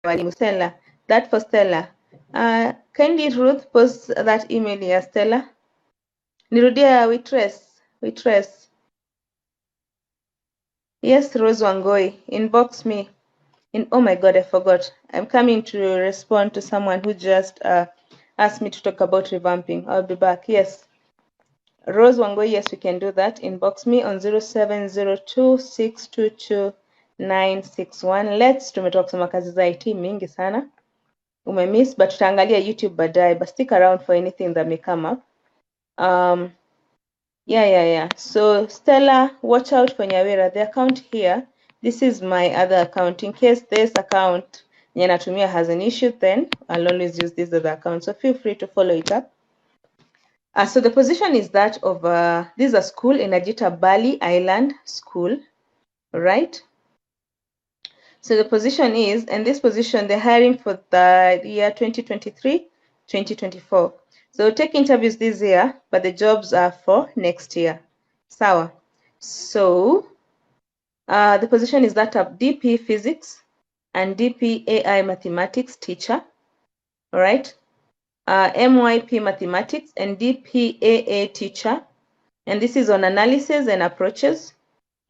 walimu. Stella, that for Stella. Kindly Ruth post that email ya Stella. Nirudia Waitress. Yes, Rose Wangoi, inbox me. Oh my God, I forgot. I'm coming to respond to someone who just asked me to talk about revamping. I'll be back. Yes. Rose Wangoi, yes, we can do that. Inbox me on 0702622961. Tumetoka kusema kazi za IT mingi sana. Umemiss, but tutaangalia YouTube baadaye, but stick around for anything that may come up. Yeah. So Stella, watch out for Nyawira. The account here, this is my other account. In case this account Nyanatumia has an issue, then I'll always use this other account. So feel free to follow it up. So the position is that of this is a school in Ajita Bali Island School, right? So the position is, and this position they're hiring for the year 2023-2024. So take interviews this year, but the jobs are for next year. Sawa. So the position is that of DP Physics and DP AI Mathematics teacher, all right? MYP Mathematics and DPAA teacher, and this is on analysis and approaches.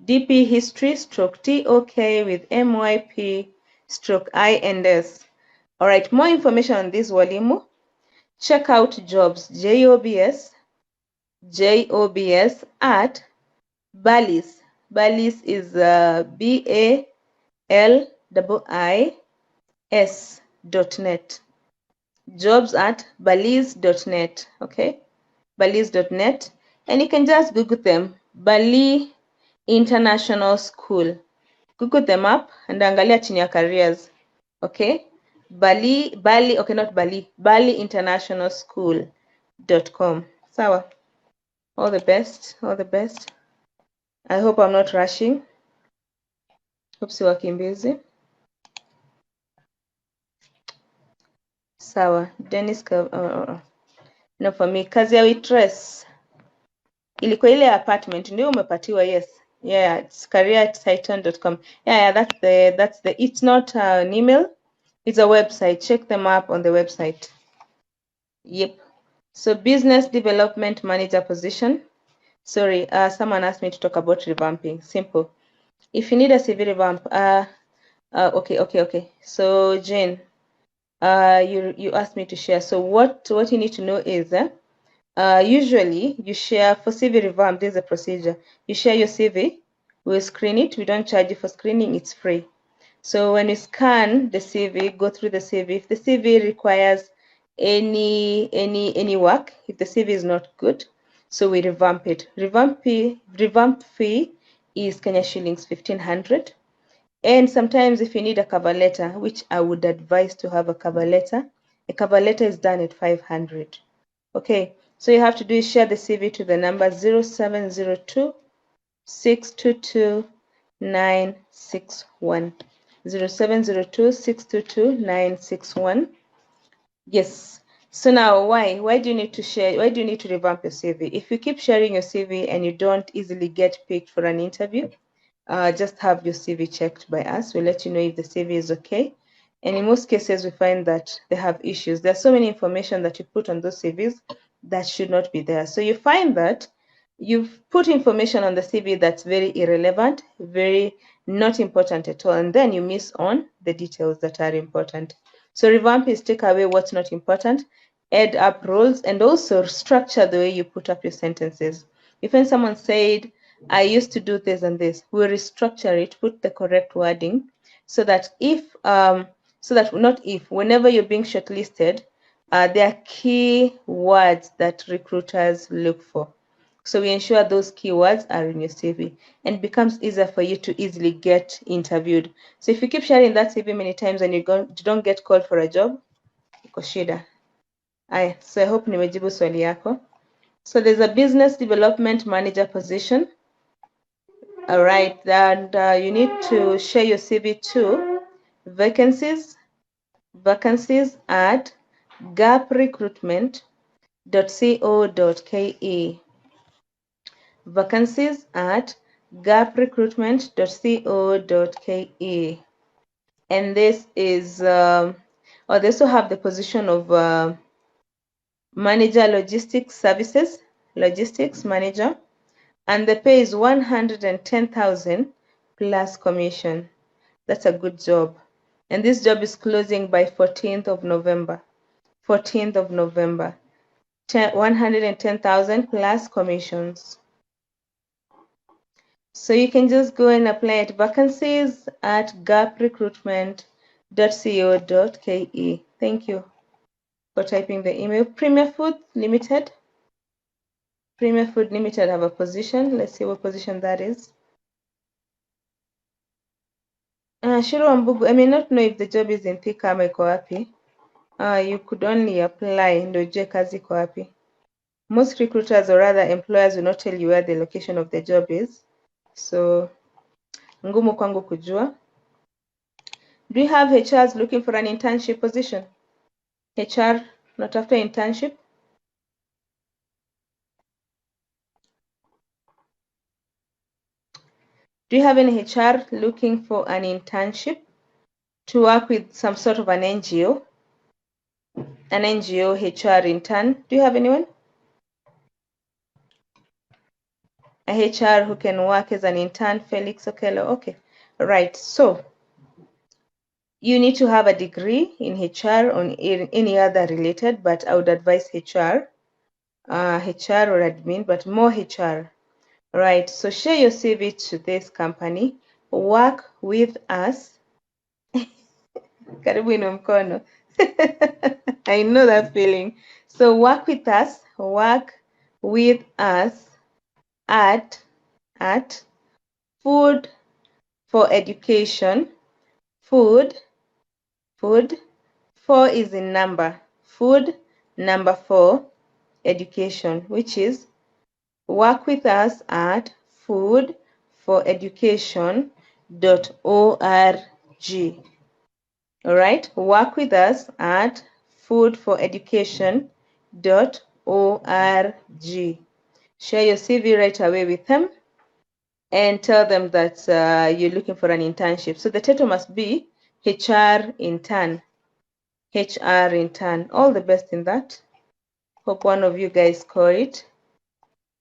DP History stroke TOK with MYP stroke INS. All right, more information on this walimu. Check out jobs JOBS at Ballis. Ballis is BALIIS.net. Jobs at Ballis.net. Okay, Ballis.net, and you can just Google them. Bali International School. Google them up and angalia chini ya careers. Okay, Bali, okay, not Bali, Bali International School.com. Sawa. All the best. I hope I'm not rushing. Hope si wakimbizi. Sawa. Dennis, no, for me, kazi ya Waitress. Ilikuwa ile apartment ndio umepatiwa. Yes. Yeah, it's career@titan.com. Yeah, that's the it's not an email, it's a website. Check them up on the website. Yep. So business development manager position. Sorry, someone asked me to talk about revamping. Simple. If you need a CV revamp, okay. So Jane, you asked me to share. So what you need to know is usually you share for CV revamp. There's a procedure. You share your CV, we'll screen it. We don't charge you for screening, it's free. So when you scan the CV, go through the CV. If the CV requires any work, if the CV is not good, so we revamp it. Revamp fee is Kenya shillings 1,500. And sometimes if you need a cover letter, which I would advise to have a cover letter is done at 500. Okay, so you have to do is share the CV to the number 0702 622 961. 0702 622 961. Yes. So now why do you need to share? Why do you need to revamp your CV? If you keep sharing your CV and you don't easily get picked for an interview, just have your CV checked by us. We'll let you know if the CV is okay. And in most cases, we find that they have issues. There's so many information that you put on those CVs that should not be there. So you find that you've put information on the CV that's very irrelevant, very not important at all, and then you miss on the details that are important. So revamp is take away what's not important, add up roles, and also structure the way you put up your sentences. If when someone said, I used to do this and this, we restructure it, put the correct wording, so that whenever you're being shortlisted, there are key words that recruiters look for. So we ensure those keywords are in your CV, and it becomes easier for you to easily get interviewed. So if you keep sharing that CV many times and you don't get called for a job, iko shida. So I hope nimejibu swali yako. So there's a business development manager position. All right, and you need to share your CV to vacancies at gaprecruitment.co.ke. Vacancies at gaprecruitment.co.ke. And this is, they also have the position of manager logistics services, logistics manager, and the pay is 110,000 plus commission. That's a good job. And this job is closing by 14th of November. 14th of November. 110,000 plus commissions. So you can just go and apply at vacancies at gaprecruitment.co.ke. Thank you for typing the email. Premier Food Limited. Premier Food Limited have a position. Let's see what position that is. Shiro Ambugu, I may not know if the job is in Thika ama iko wapi. You could only apply ndo ujue kazi iko wapi. Most recruiters or other employers will not tell you where the location of the job is. So, ngumu kwangu kujua. Do you have HRs looking for an internship position? HR, not after internship? Do you have any HR looking for an internship to work with some sort of an NGO? An NGO HR intern. Do you have anyone? A HR who can work as an intern, Felix Okello. Okay, right. So you need to have a degree in HR or in any other related, but I would advise HR, HR or admin, but more HR. Right. So share your CV to this company. Work with us. Karibu ino mkono. I know that feeling. So work with us. Work with us at Food for Education. Food. 4 is in number. Food, number 4, education, which is work with us at foodforeducation.org. All right, work with us at foodforeducation.org. Share your CV right away with them and tell them that you're looking for an internship. So the title must be HR intern. HR intern. All the best in that. Hope one of you guys score it.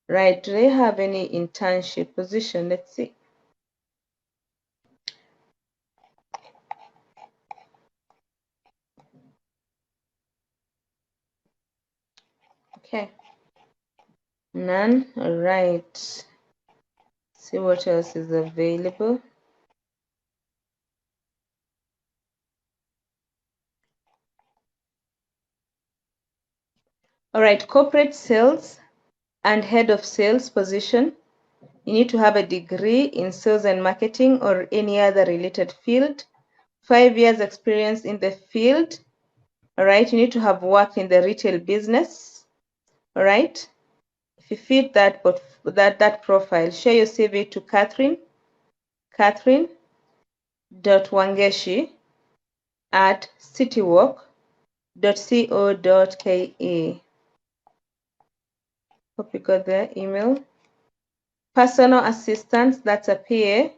Right, do they have any internship position? Let's see. Okay. None. All right. See what else is available. All right, corporate sales and head of sales position. You need to have a degree in sales and marketing or any other related field. 5 years experience in the field. All right, you need to have worked in the retail business. All right. If you fit that profile, share your CV to Catherine.wangeshi@citywalk.co.ke. Hope you got the email. Personal assistant, that's a PA.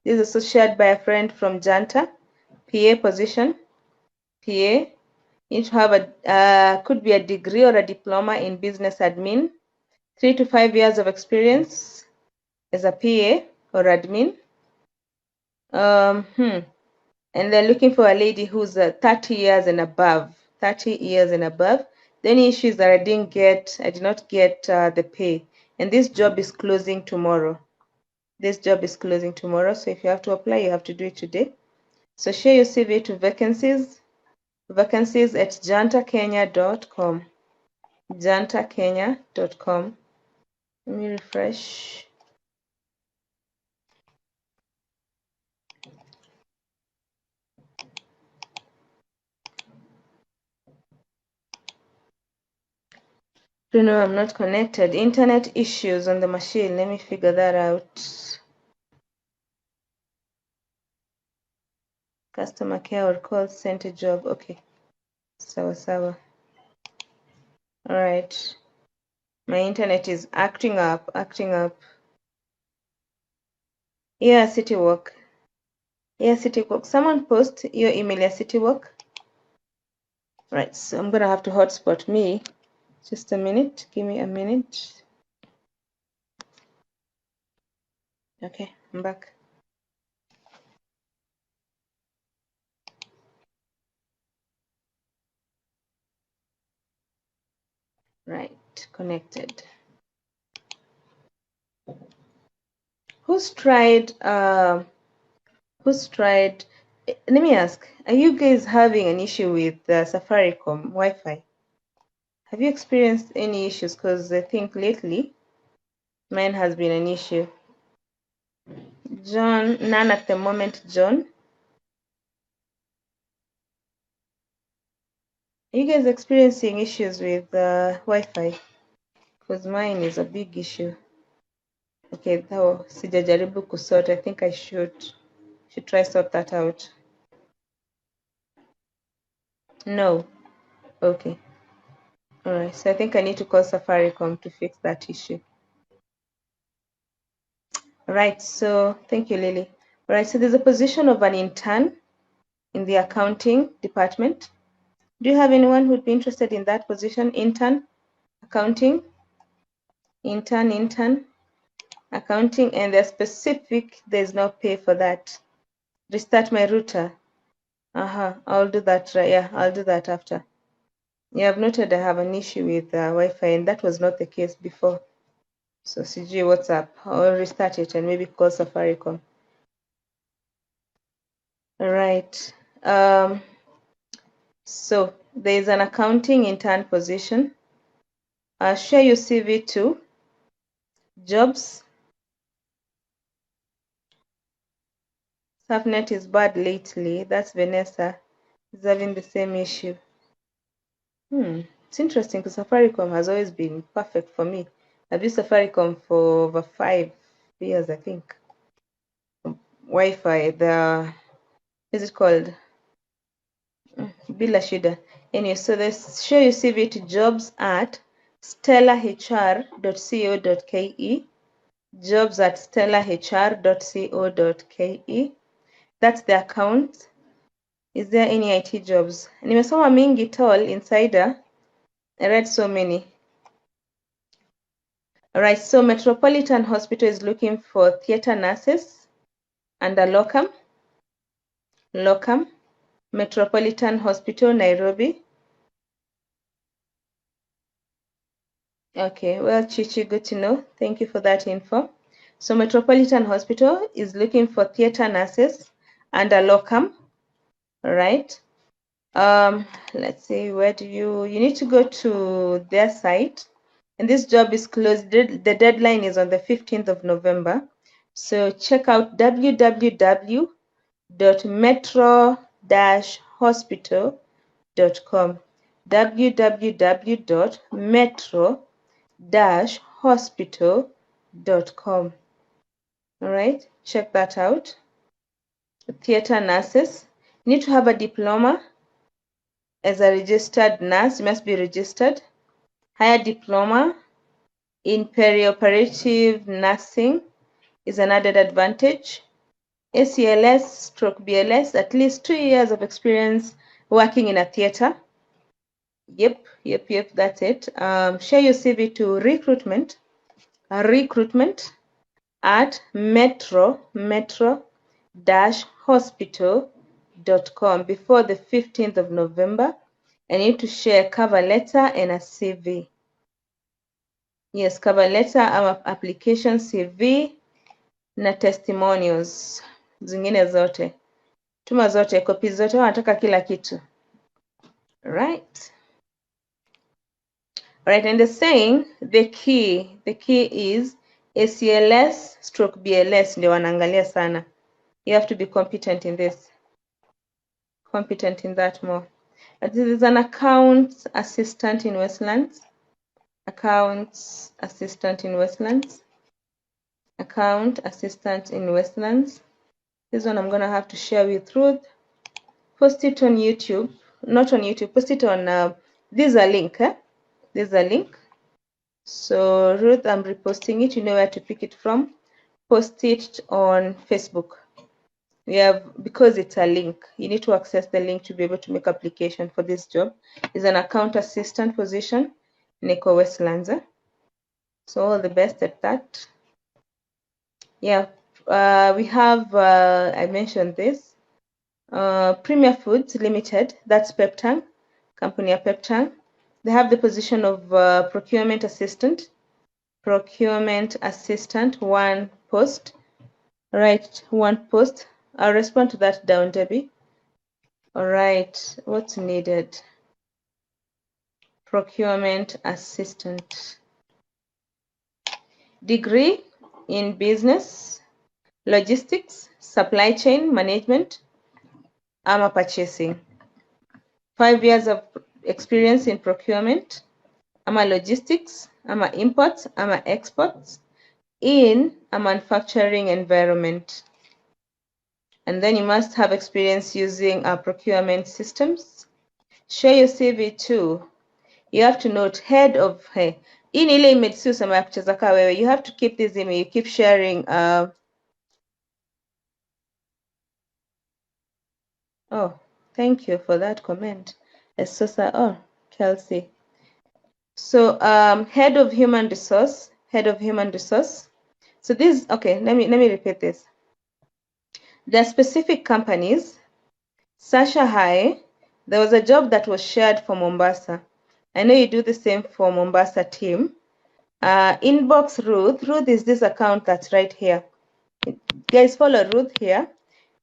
This is also shared by a friend from Janta. PA position. PA. You need to have could be a degree or a diploma in business admin. 3 to 5 years of experience as a PA or admin. And they're looking for a lady who's 30 years and above. 30 years and above. The only issue is that I did not get the pay. And this job is closing tomorrow. This job is closing tomorrow. So if you have to apply, you have to do it today. So share your CV to vacancies at jantakenya.com. jantakenya.com. Let me refresh. Bruno, I'm not connected. Internet issues on the machine. Let me figure that out. Customer care or call center job. Okay. Sawa. All right. My internet is acting up. Yeah, City Walk. Yeah, CityWalk. Someone post your email at CityWalk. Right, so I'm gonna have to hotspot me. Just a minute. Give me a minute. Okay, I'm back. Right, connected. Who's tried let me ask, are you guys having an issue with Safaricom Wi-Fi? Have you experienced any issues? Because I think lately mine has been an issue. John, none at the moment, John. Are you guys experiencing issues with Wi-Fi? Because mine is a big issue. Okay, though sijajaribu kusort. I think I should try sort that out. No. Okay. All right. So I think I need to call Safaricom to fix that issue. All right. So thank you, Lily. All right. So there's a position of an intern in the accounting department. Do you have anyone who would be interested in that position? Intern, accounting, intern, accounting, and they're specific. There's no pay for that. Restart my router. I'll do that. Yeah, I'll do that after. Yeah, I've noted I have an issue with Wi-Fi, and that was not the case before. So CG, what's up? I'll restart it and maybe call Safaricom. All right. So there is an accounting intern position. Share your CV to jobs. Subnet is bad lately. That's Vanessa. Is having the same issue. It's interesting because Safaricom has always been perfect for me. I've used Safaricom for over 5 years, I think. Wi-Fi, is it called? Bila shida. Anyway, so let's show your CV to jobs at stellahr.co.ke. Jobs at stellahr.co.ke. That's the account. Is there any IT jobs? Nimesoma mingi tall insider. I read so many. All right, so Metropolitan Hospital is looking for theater nurses under locum. Metropolitan Hospital, Nairobi. Okay, well, Chichi, good to know. Thank you for that info. So Metropolitan Hospital is looking for theater nurses under locum. All right. Let's see, where do you need to go to their site, and this job is closed. The deadline is on the 15th of November. So check out www.metro-hospital.com. www.metro-hospital.com. All right, check that out. Theater nurses, you need to have a diploma. As a registered nurse, you must be registered. Higher diploma in perioperative nursing is an added advantage. ACLS/BLS, at least 2 years of experience working in a theater. Yep, that's it. Share your CV to recruitment at metro-hospital.com before the 15th of November. I need to share a cover letter and a CV. Yes, cover letter, our application, CV na testimonials zingine zote. Tuma zote, kopi zote, wanataka kila kitu. Right. Right, and the saying, the key is ACLS/BLS ndio wanaangalia sana. You have to be competent in this. Competent in that more. But this is an accounts assistant in Westlands. Accounts assistant in Westlands. Account assistant in Westlands. This one I'm going to have to share with Ruth. Post it on YouTube. Not on YouTube. Post it on, there's a link. There's a link. So Ruth, I'm reposting it. You know where to pick it from. Post it on Facebook. We have, because it's a link, you need to access the link to be able to make application for this job. It's an account assistant position, Nico Westlands. So all the best at that. Yeah, we have, I mentioned this, Premier Foods Limited, that's Peptang, company of Peptang. They have the position of procurement assistant, one post, right, one post. I'll respond to that down, Debbie. All right, what's needed? Procurement assistant. Degree in business, logistics, supply chain management, purchasing. 5 years of experience in procurement, logistics, imports, exports in a manufacturing environment. And then you must have experience using procurement systems. Share your CV too. You have to note head of in ile image si usema ya kucheza kaa wewe. You have to keep this image, you keep sharing. Oh, thank you for that comment. Esosa, oh, Kelsey. So head of human resource. So this, okay, let me repeat this. There are specific companies. Sasha High, there was a job that was shared for Mombasa. I know you do the same for Mombasa team. Inbox Ruth. Ruth is this account that's right here. Guys, follow Ruth here.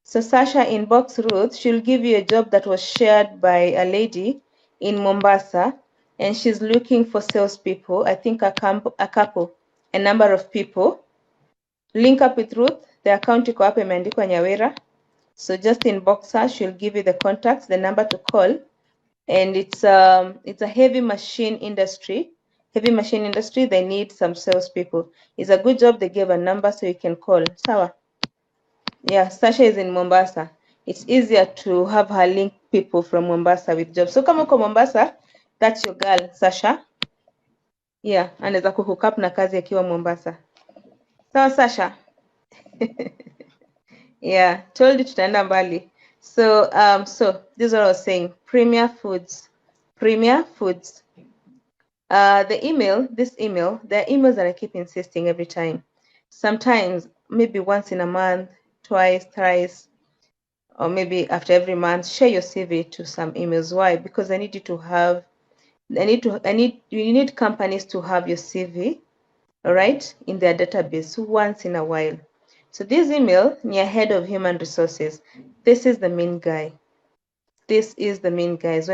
So Sasha inbox Ruth. She'll give you a job that was shared by a lady in Mombasa, and she's looking for salespeople. I think a number of people. Link up with Ruth. The account iko hapo imeandikwa Nyawera. So just inbox her. She'll give you the contacts, the number to call, and it's a heavy machine industry. They need some salespeople. It's a good job. They gave a number so you can call. Sawa. Yeah, Sasha is in Mombasa. It's easier to have her link people from Mombasa with jobs. So kama uko Mombasa, that's your girl, Sasha. Yeah, anaweza kuhook up na kazi akiwa Mombasa. Sawa, Sasha. Yeah, told you tutaenda mbali. So this is what I was saying. Premier Foods. The email, there are emails that I keep insisting every time. Sometimes, maybe once in a month, twice, thrice, or maybe after every month, share your CV to some emails. Why? Because you need companies to have your CV, all right, in their database once in a while. So this email, near head of human resources, this is the main guy. When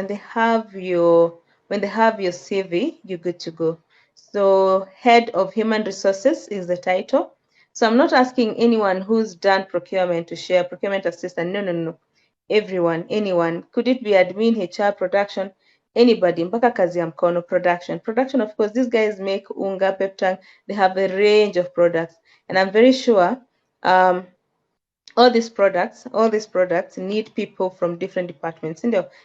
they have your CV, you're good to go. So head of human resources is the title. So I'm not asking anyone who's done procurement to share procurement assistant. No. Everyone, anyone. Could it be admin, HR, production, anybody? Mpaka kazi ya mkono, production. Production, of course, these guys make unga, Peptang. They have a range of products. And I'm very sure all these products need people from different departments.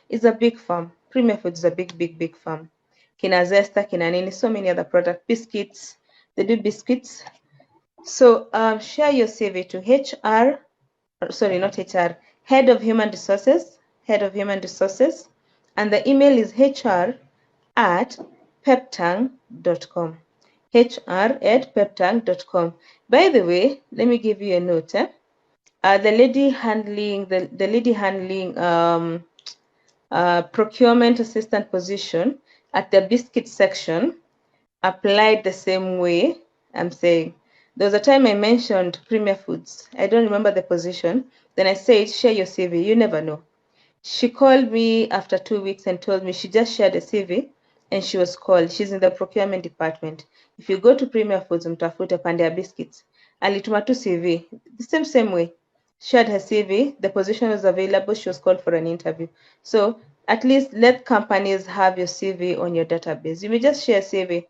It's a big farm. Premier Foods is a big farm. Kina Zesta, Kina Nini, so many other products. Biscuits, they do biscuits. So share your CV to HR, sorry, not HR, head of human resources, and the email is hr@peptang.com. hr@peptang.com. By the way, let me give you a note. The lady handling procurement assistant position at the biscuit section applied the same way. I'm saying there was a time I mentioned Premier Foods. I don't remember the position. Then I said, share your CV. You never know. She called me after 2 weeks and told me she just shared a CV and she was called. She's in the procurement department. If you go to Premier Foods, mtafute Pandea Biscuits. Alituma tu CV. The same way. Shared her CV. The position was available. She was called for an interview. So at least let companies have your CV on your database. You may just share CV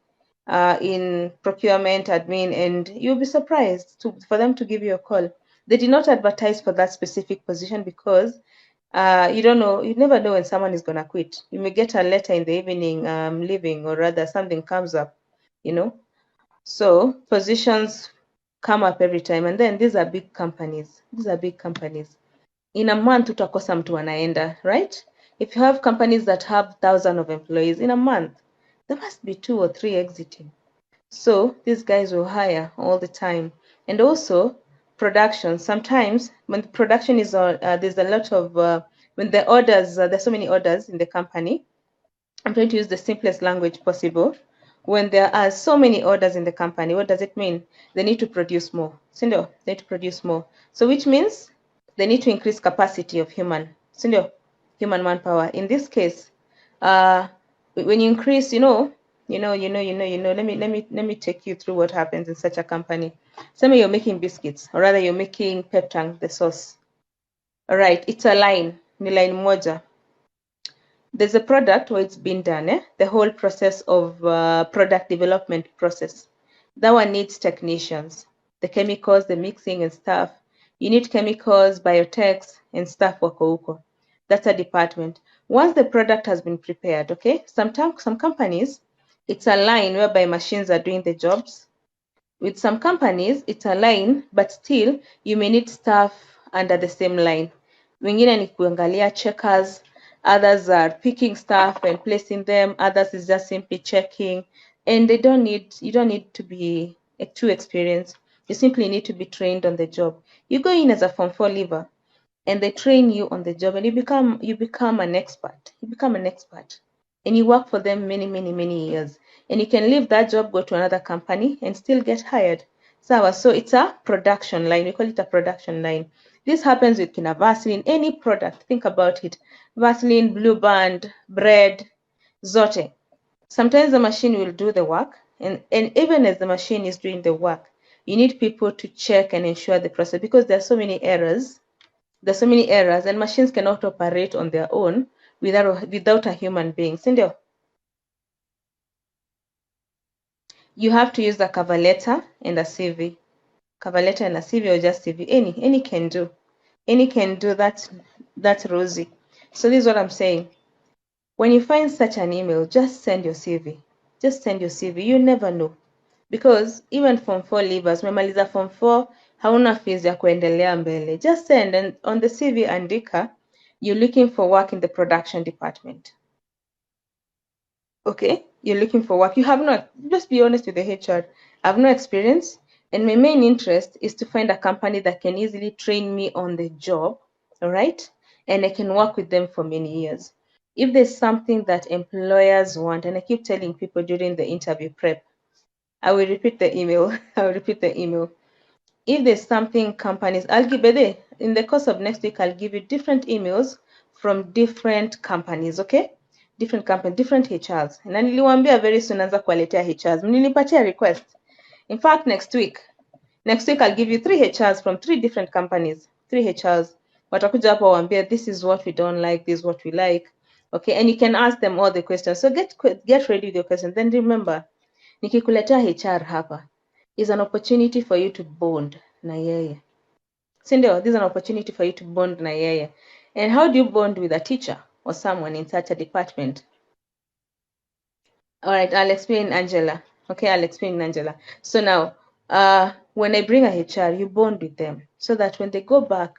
in procurement, admin, and you'll be surprised for them to give you a call. They did not advertise for that specific position because you don't know, you never know when someone is going to quit. You may get a letter in the evening, leaving, or rather something comes up, So positions come up every time, and then these are big companies. These are big companies. In a month utakosa mtu anaenda, right? If you have companies that have thousands of employees, in a month there must be 2 or 3 exiting. So these guys will hire all the time. And also production. Sometimes when production is on, there's a lot of when the orders, there's so many orders in the company. I'm trying to use the simplest language possible. When there are so many orders in the company, what does it mean? They need to produce more. Sindio, they need to produce more. So which means they need to increase capacity of human, sindio, human manpower. In this case, when you increase, let me take you through what happens in such a company. Say you're making biscuits, or rather you're making peptang, the sauce. All right, it's a line, ni line moja. There's a product where it's been done, the whole process of product development process. That one needs technicians, the chemicals, the mixing and stuff. You need chemicals, biotechs, and stuff wako huko. That's a department. Once the product has been prepared, okay, some companies, it's a line whereby machines are doing the jobs. With some companies, it's a line, but still, you may need staff under the same line. Wengine ni kuangalia checkers, others are picking stuff and placing them, others is just simply checking. And you don't need to be too experienced. You simply need to be trained on the job. You go in as a Form 4 leaver, and they train you on the job, and you become an expert. You become an expert, and you work for them many years, and you can leave that job, go to another company, and still get hired. So it's a production line. We call it a production line. This happens with kina Vaseline, any product. Think about it: Vaseline, Blue Band, bread, zote. Sometimes the machine will do the work, and even as the machine is doing the work, you need people to check and ensure the process, because there are so many errors. There's so many errors, and machines cannot operate on their own without a human being. Sindio? You have to use a cover letter and a CV. Cover letter and a CV, or just CV. Any can do. Any can do that. That's Rosie. So this is what I'm saying. When you find such an email, just send your CV. Just send your CV. You never know. Because even Form 4 leavers, memaliza Form 4, hauna fees ya kuendelea mbele. Just send, and on the CV andika, you're looking for work in the production department. Okay, you're looking for work. You have not, just be honest with the HR. I have no experience, and my main interest is to find a company that can easily train me on the job, all right? And I can work with them for many years. If there's something that employers want, and I keep telling people during the interview prep, I will repeat the email. I will repeat the email. If there's something companies, I'll give it in the course of next week. I'll give you different emails from different companies, okay? Different companies, different HRs. Na niliwaambia very soon anza kuwaletea HRs. Nilipatia request. In fact, next week I'll give you 3 HRs from 3 different companies. 3 HRs. Watakuja hapo waambie, this is what we don't like, this is what we like. Okay, and you can ask them all the questions. So get ready with your questions. Then remember, nikikuletea HR hapa is an opportunity for you to bond na yeye. Sindio, this is an opportunity for you to bond na yeye. And how do you bond with a teacher or someone in such a department? All right, I'll explain, Angela. Okay, I'll explain, Angela. So now, when I bring a HR, you bond with them so that when they go back,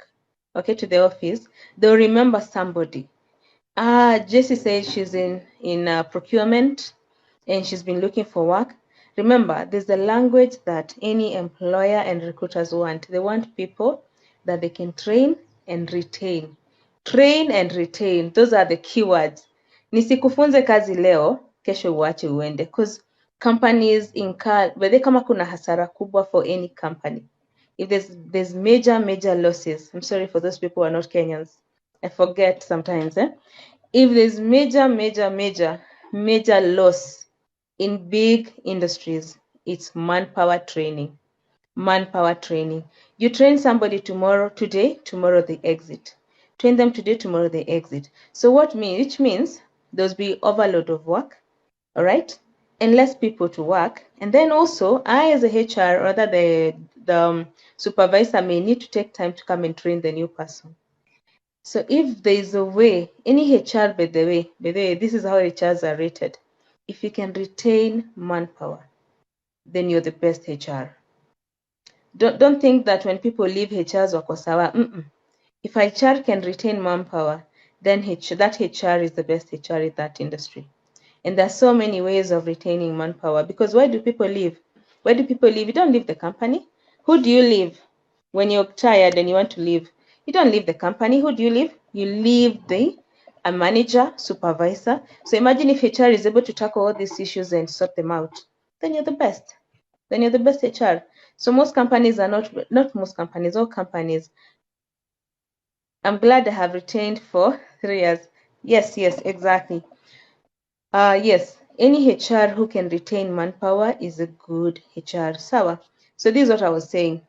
okay, to the office, they'll remember somebody. Jessie says she's in procurement and she's been looking for work. Remember, there's a language that any employer and recruiters want. They want people that they can train and retain. Train and retain. Those are the keywords. Nisikufunze kazi leo, kesho uache uende. Because companies incur, whether kama kuna hasara kubwa for any company. If there's major losses, I'm sorry for those people who are not Kenyans. I forget sometimes, If there's major loss in big industries, it's manpower training. Manpower training. You train somebody today, tomorrow they exit. Train them today, tomorrow they exit. So which means there'll be overload of work, all right? And less people to work. And then also, I as a HR, or rather the supervisor, may need to take time to come and train the new person. So if there is a way, any HR, by the way, this is how HRs are rated. If you can retain manpower, then you're the best HR. Don't think that when people leave HRs wako sawa. If HR can retain manpower, then that HR is the best HR in that industry. And there's so many ways of retaining manpower, because why do people leave? Why do people leave? You don't leave the company. Who do you leave when you're tired and you want to leave? You don't leave the company. Who do you leave? You leave a manager, supervisor. So imagine if HR is able to tackle all these issues and sort them out, then you're the best. Then you're the best HR. So most companies are not most companies, all companies. I'm glad I have retained for 3 years. Yes, exactly. Yes, any HR who can retain manpower is a good HR. Sawa. So this is what I was saying.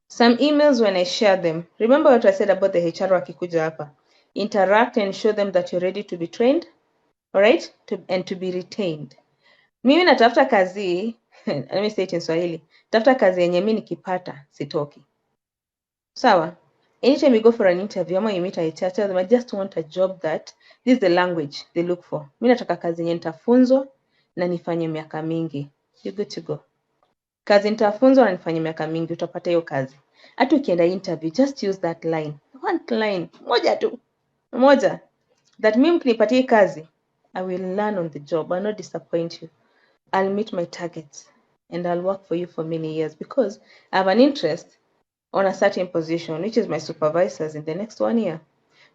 Some emails when I share them, remember what I said about the HR wakikuja hapa. Interact and show them that you're ready to be trained, all right? And to be retained. Mimi natafuta kazi, let me say it in Swahili. Tafuta kazi yenye mimi nikipata sitoki. Sawa. Anytime you go for an interview, ama you meet a HR, tell them I just want a job that this is the language they look for. Mimi nataka kazi yenye nitafunzwa na nifanye miaka mingi. You're good to go. Kazi nitafunzwa na nifanye miaka mingi, utapata hiyo kazi. Hata ukienda interview, just use that line. One line, moja tu. Moja. That mimi mkinipatia kazi, I will learn on the job. I'll not disappoint you. I'll meet my targets and I'll work for you for many years because I have an interest on a certain position, which is my supervisors in the next 1 year.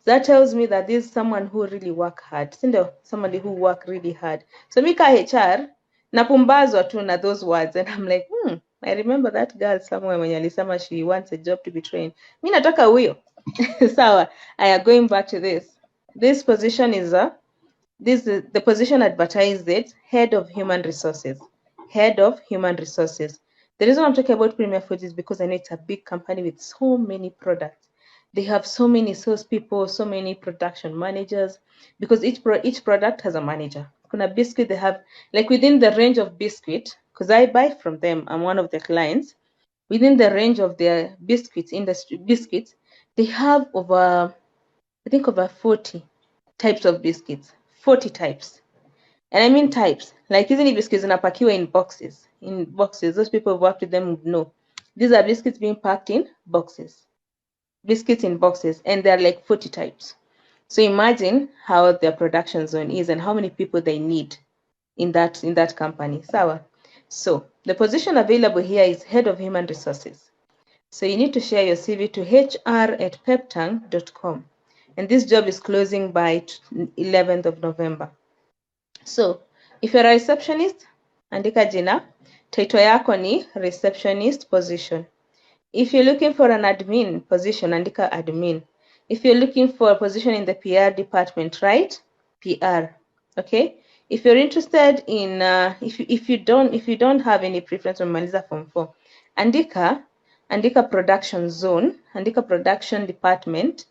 That tells me that this is someone who really work hard. Somebody who work really hard. So Mika HR, napumbazwa tu na those words. And I'm like, I remember that girl somewhere when alisema she wants a job to be trained. Mi nataka huyo. Sawa, I am going back to this. This position is the position advertised it, Head of Human Resources. Head of Human Resources. The reason I'm talking about Premier Foods is because I know it's a big company with so many products. They have so many salespeople, so many production managers, because each product has a manager. Kuna biscuit, they have, like within the range of biscuit, because I buy from them, I'm one of the clients, within the range of their biscuits, they have over 40 types of biscuits. 40 types. And I mean types. Like hizi ni biscuits zinapakiwa in boxes. In boxes. Those people who worked with them would know. These are biscuits being packed in boxes. Biscuits in boxes. And there are like 40 types. So imagine how their production zone is and how many people they need in that company. Sawa. So the position available here is Head of Human Resources. So you need to share your CV to hr@peptang.com. And this job is closing by 11th of November. So if you're a receptionist, andika jina. Title yako ni receptionist position. If you're looking for an admin position, andika admin. If you're looking for a position in the PR department, right? PR. Okay. If you're interested in if you don't have any preference on Maliza Form 4, andika production zone, andika production department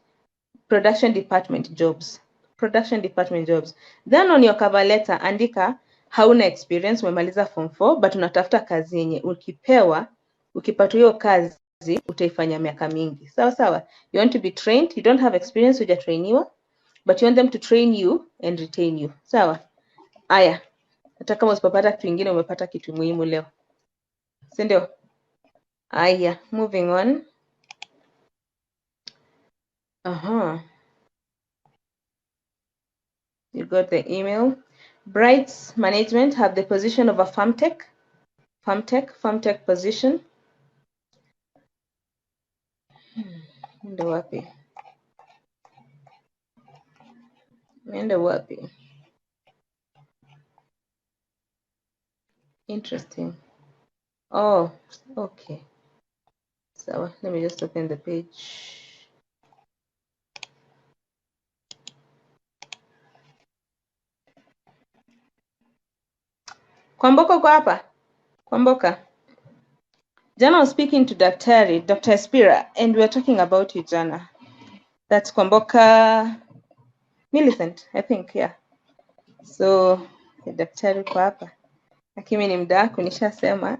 jobs. Production department jobs. Then on your cover letter andika hauna experience, umemaliza Form 4 but unatafuta kazi yenye ukipata hiyo kazi utaifanya miaka mingi. Sawa sawa. You want to be trained, you don't have experience, hujatrainiwa, but you want them to train you and retain you. Sawa. Aya. Hata kama usipopata kitu kingine umepata kitu muhimu leo. Si ndio? Aya, moving on. You got the email. Brights Management have the position of a farm tech position. Ndo wapi? Interesting. Oh, okay. So let me just open the page. Kwamboka uko hapa? Kwamboka. Jana I was speaking to Dr. Espira, and we were talking about you, Jana. That's Kwamboka Millicent, I think, yeah. So, Daktari uko hapa. Lakini ni muda wako nishasema.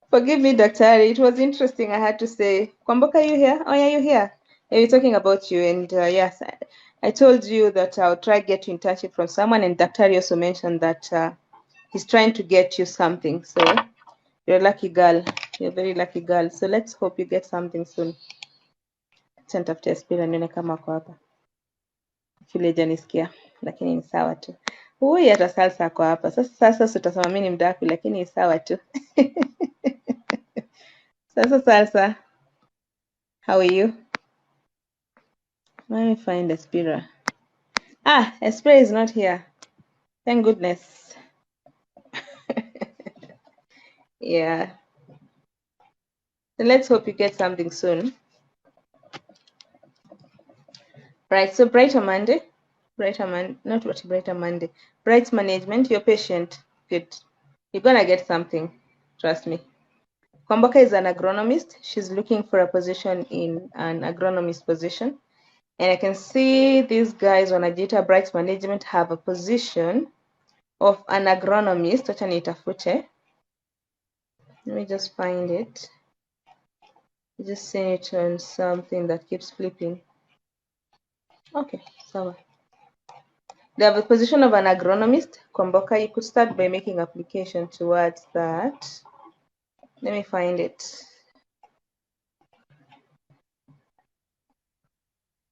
Forgive me, Daktari. It was interesting. I had to say, Kwamboka, are you here? Oh, yeah, you're here. Yeah, we're talking about you. And yes, I told you that I'll try to get you in touch from someone. And Daktari also mentioned that he's trying to get you something. So You're a lucky girl. You're a very lucky girl. So let's hope you get something soon. Nitafutia Spira nione kama ako hapa. Vile janisikia, lakini ni sawa tu. Huyu hata Salsa ako hapa. Sasa utasema mimi ni mdaku, lakini ni sawa tu. Sasa Salsa, how are you? Let me find Espira. Ah, Espira is not here. Thank goodness. Yeah. So let's hope you get something soon. Right, so Brighter Monday. Not what Brighter Monday. Bright management, you're patient. Good. You're gonna get something. Trust me. Kwamboka is an agronomist. She's looking for a position in an agronomist position. And I can see these guys on Ajita Bright Management have a position of an agronomist. Wacha nitafute. Let me just find it. Just send it on something that keeps flipping. Okay, so they have a position of an agronomist. Kwamboka, you could start by making application towards that. Let me find it.